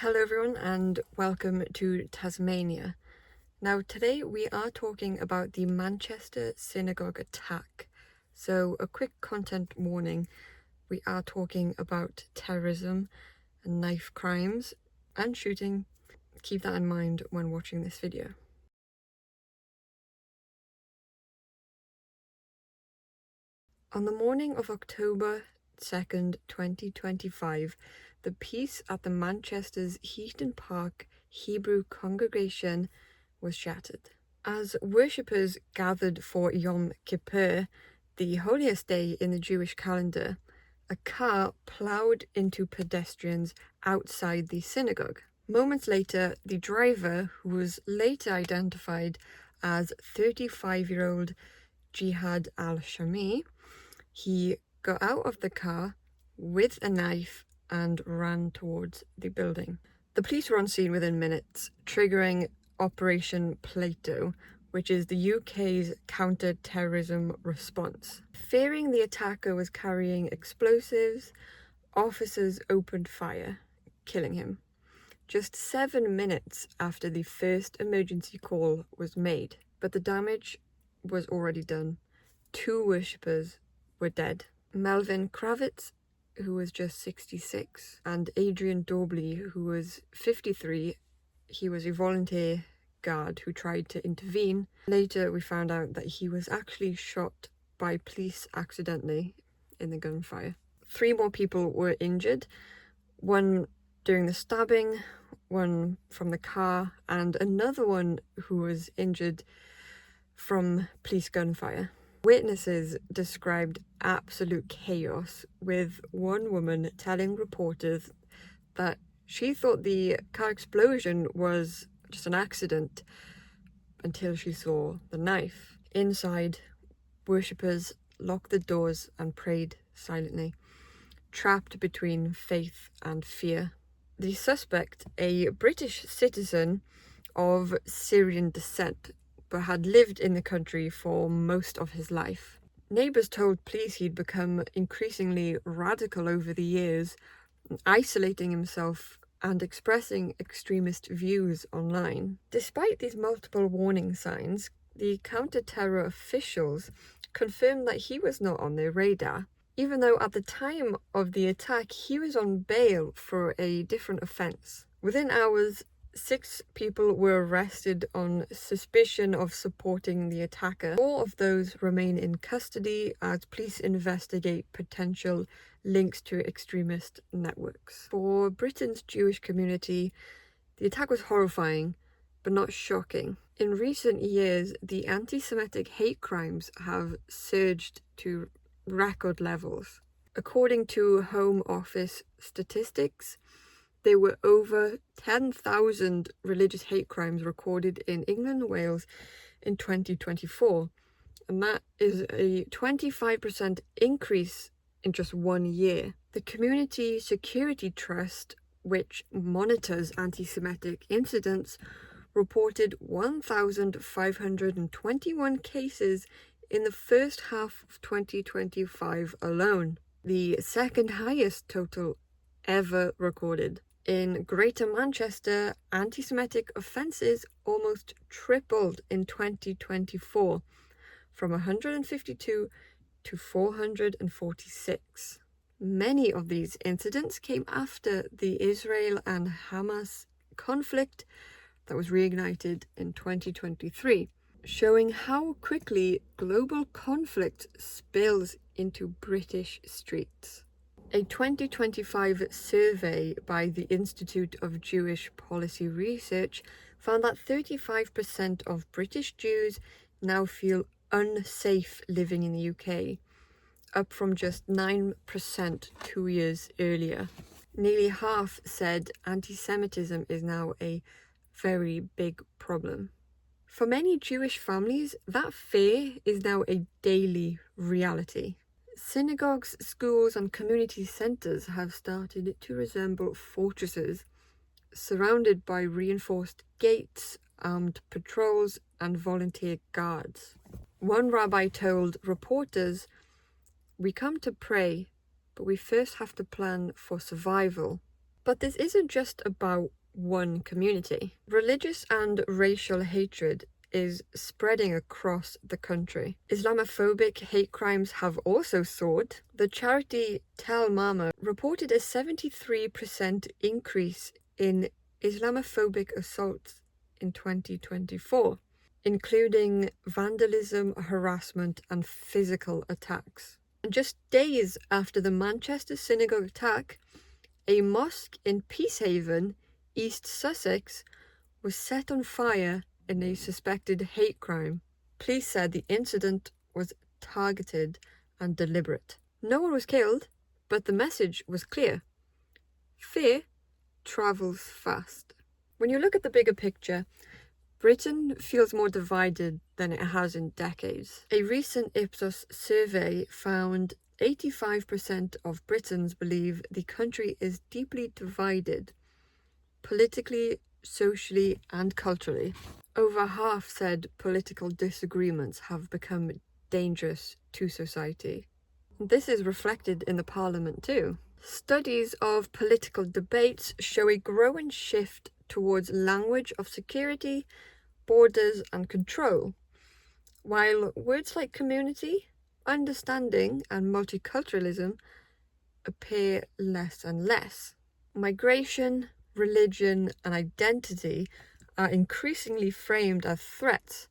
Hello everyone and welcome to Tasmania. Now today we are talking about the Manchester synagogue attack. So a quick content warning, we are talking about terrorism and knife crimes and shooting. Keep that in mind when watching this video. On the morning of October 2nd, 2025, the peace at the Manchester's Heaton Park Hebrew congregation was shattered. As worshippers gathered for Yom Kippur, the holiest day in the Jewish calendar, a car ploughed into pedestrians outside the synagogue. Moments later, the driver, who was later identified as 35-year-old Jihad al-Shami, he got out of the car with a knife and ran towards the building. The police were on scene within minutes, triggering Operation Plato, which is the UK's counter-terrorism response. Fearing the attacker was carrying explosives, officers opened fire, killing him. Just 7 minutes after the first emergency call was made, but the damage was already done. 2 worshippers were dead. Melvin Kravitz, who was just 66, and Adrian Dobley, who was 53. He was a volunteer guard who tried to intervene. Later we found out that he was actually shot by police accidentally in the gunfire. 3 more people were injured, one during the stabbing, one from the car, and another one who was injured from police gunfire. Witnesses described absolute chaos, with one woman telling reporters that she thought the car explosion was just an accident until she saw the knife. Inside, worshippers locked the doors and prayed silently, trapped between faith and fear. The suspect, a British citizen of Syrian descent, but had lived in the country for most of his life. Neighbours told police he'd become increasingly radical over the years, isolating himself and expressing extremist views online. Despite these multiple warning signs, the counter-terror officials confirmed that he was not on their radar, even though at the time of the attack he was on bail for a different offence. Within hours, 6 people were arrested on suspicion of supporting the attacker. 4 of those remain in custody as police investigate potential links to extremist networks. For Britain's Jewish community, the attack was horrifying, but not shocking. In recent years, the anti-Semitic hate crimes have surged to record levels. According to Home Office statistics, there were over 10,000 religious hate crimes recorded in England and Wales in 2024, and that is a 25% increase in just 1 year. The Community Security Trust, which monitors anti-Semitic incidents, reported 1,521 cases in the first half of 2025 alone, the second highest total ever recorded. In Greater Manchester, anti-Semitic offences almost tripled in 2024, from 152 to 446. Many of these incidents came after the Israel and Hamas conflict that was reignited in 2023, showing how quickly global conflict spills into British streets. A 2025 survey by the Institute of Jewish Policy Research found that 35% of British Jews now feel unsafe living in the UK, up from just 9% 2 years earlier. Nearly half said antisemitism is now a very big problem. For many Jewish families, that fear is now a daily reality. Synagogues, schools and community centres have started to resemble fortresses, surrounded by reinforced gates, armed patrols and volunteer guards. One rabbi told reporters, "We come to pray, but we first have to plan for survival." But this isn't just about one community. Religious and racial hatred is spreading across the country. Islamophobic hate crimes have also soared. The charity Tell Mama reported a 73% increase in Islamophobic assaults in 2024, including vandalism, harassment, and physical attacks. And just days after the Manchester synagogue attack, a mosque in Peacehaven, East Sussex, was set on fire in a suspected hate crime. Police said the incident was targeted and deliberate. No one was killed, but the message was clear. Fear travels fast. When you look at the bigger picture, Britain feels more divided than it has in decades. A recent Ipsos survey found 85% of Britons believe the country is deeply divided, politically, socially, and culturally. Over half said political disagreements have become dangerous to society. This is reflected in the Parliament too. Studies of political debates show a growing shift towards language of security, borders, and control, while words like community, understanding, and multiculturalism appear less and less. Migration, religion, and identity are increasingly framed as threats,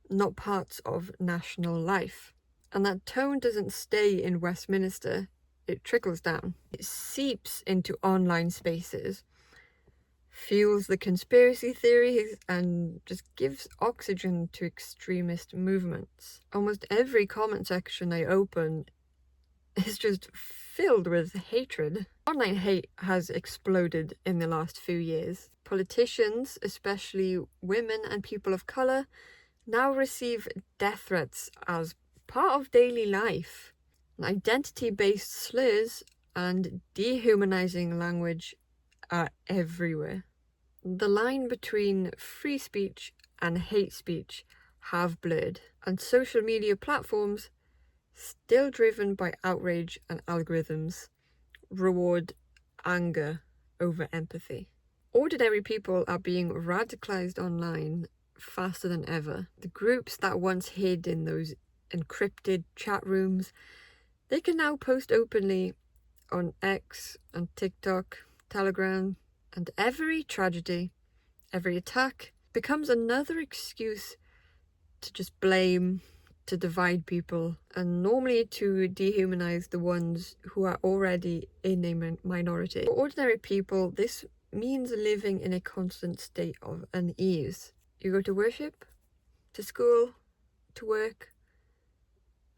not parts of national life. And that tone doesn't stay in Westminster, it trickles down. It seeps into online spaces, fuels the conspiracy theories, and just gives oxygen to extremist movements. Almost every comment section I open is just filled with hatred. Online hate has exploded in the last few years. Politicians, especially women and people of colour, now receive death threats as part of daily life. Identity-based slurs and dehumanizing language are everywhere. The line between free speech and hate speech have blurred, and social media platforms, still driven by outrage and algorithms, reward anger over empathy. Ordinary people are being radicalized online faster than ever. The groups that once hid in those encrypted chat rooms, they can now post openly on X and TikTok, Telegram, and every tragedy, every attack becomes another excuse to just blame, to divide people, and normally to dehumanize the ones who are already in a minority. For ordinary people, this means living in a constant state of unease. You go to worship, to school, to work,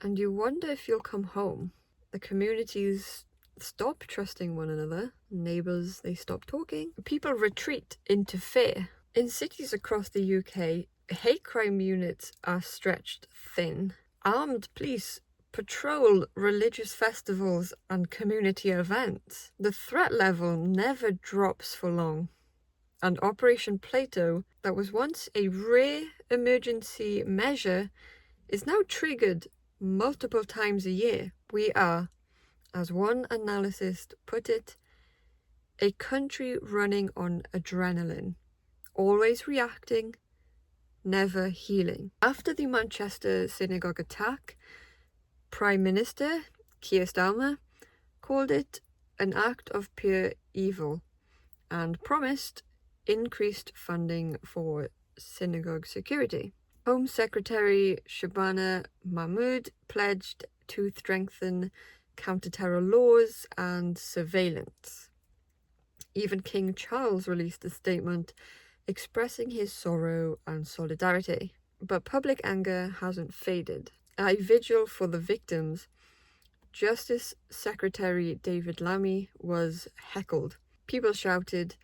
and you wonder if you'll come home. The communities stop trusting one another. Neighbours, they stop talking. People retreat into fear. In cities across the UK, hate crime units are stretched thin. Armed police patrol religious festivals and community events. The threat level never drops for long. And Operation Plato, that was once a rare emergency measure, is now triggered multiple times a year. We are, as one analyst put it, a country running on adrenaline, always reacting, never healing. After the Manchester synagogue attack, Prime Minister Keir Starmer called it an act of pure evil and promised increased funding for synagogue security. Home Secretary Shabana Mahmood pledged to strengthen counter-terror laws and surveillance. Even King Charles released a statement expressing his sorrow and solidarity. But public anger hasn't faded. At a vigil for the victims, Justice Secretary David Lammy was heckled. People shouted,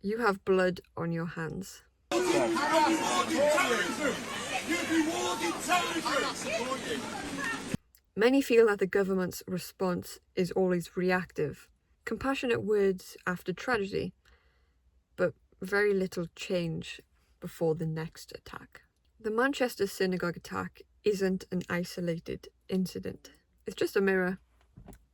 "You have blood on your hands." Many feel that the government's response is always reactive. Compassionate words after tragedy, but very little change before the next attack. The Manchester synagogue attack isn't an isolated incident. It's just a mirror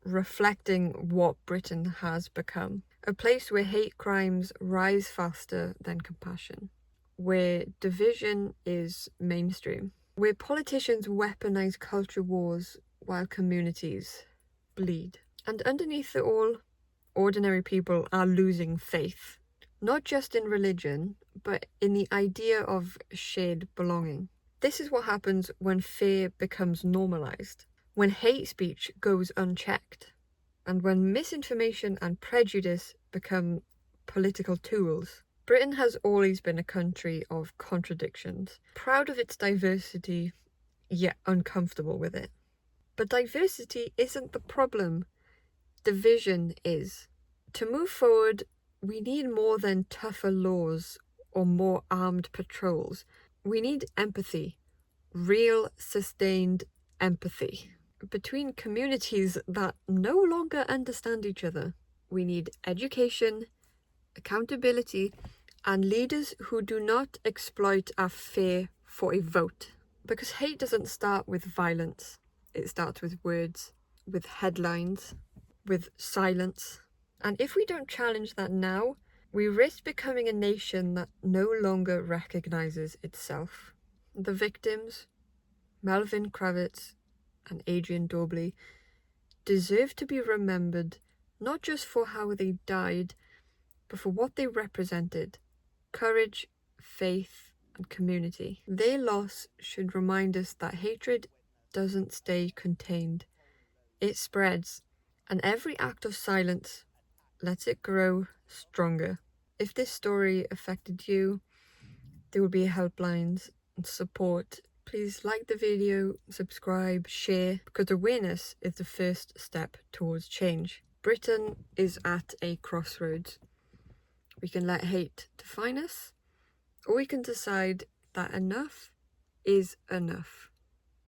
reflecting what Britain has become. A place where hate crimes rise faster than compassion, where division is mainstream, where politicians weaponize culture wars while communities bleed. And underneath it all, ordinary people are losing faith, not just in religion, but in the idea of shared belonging. This is what happens when fear becomes normalized, when hate speech goes unchecked, and when misinformation and prejudice become political tools. Britain has always been a country of contradictions, proud of its diversity, yet uncomfortable with it. But diversity isn't the problem, division is. To move forward, we need more than tougher laws or more armed patrols. We need empathy, real, sustained empathy. Between communities that no longer understand each other, we need education, accountability, and leaders who do not exploit our fear for a vote. Because hate doesn't start with violence, it starts with words, with headlines, with silence. And if we don't challenge that now, we risk becoming a nation that no longer recognizes itself. The victims, Melvin Kravitz and Adrian Dobley, deserve to be remembered not just for how they died, but for what they represented: courage, faith, and community. Their loss should remind us that hatred doesn't stay contained. It spreads, and every act of silence lets it grow stronger. If this story affected you, there will be helplines and support. Please like the video, subscribe, share, because awareness is the first step towards change. Britain is at a crossroads. We can let hate define us, or we can decide that enough is enough.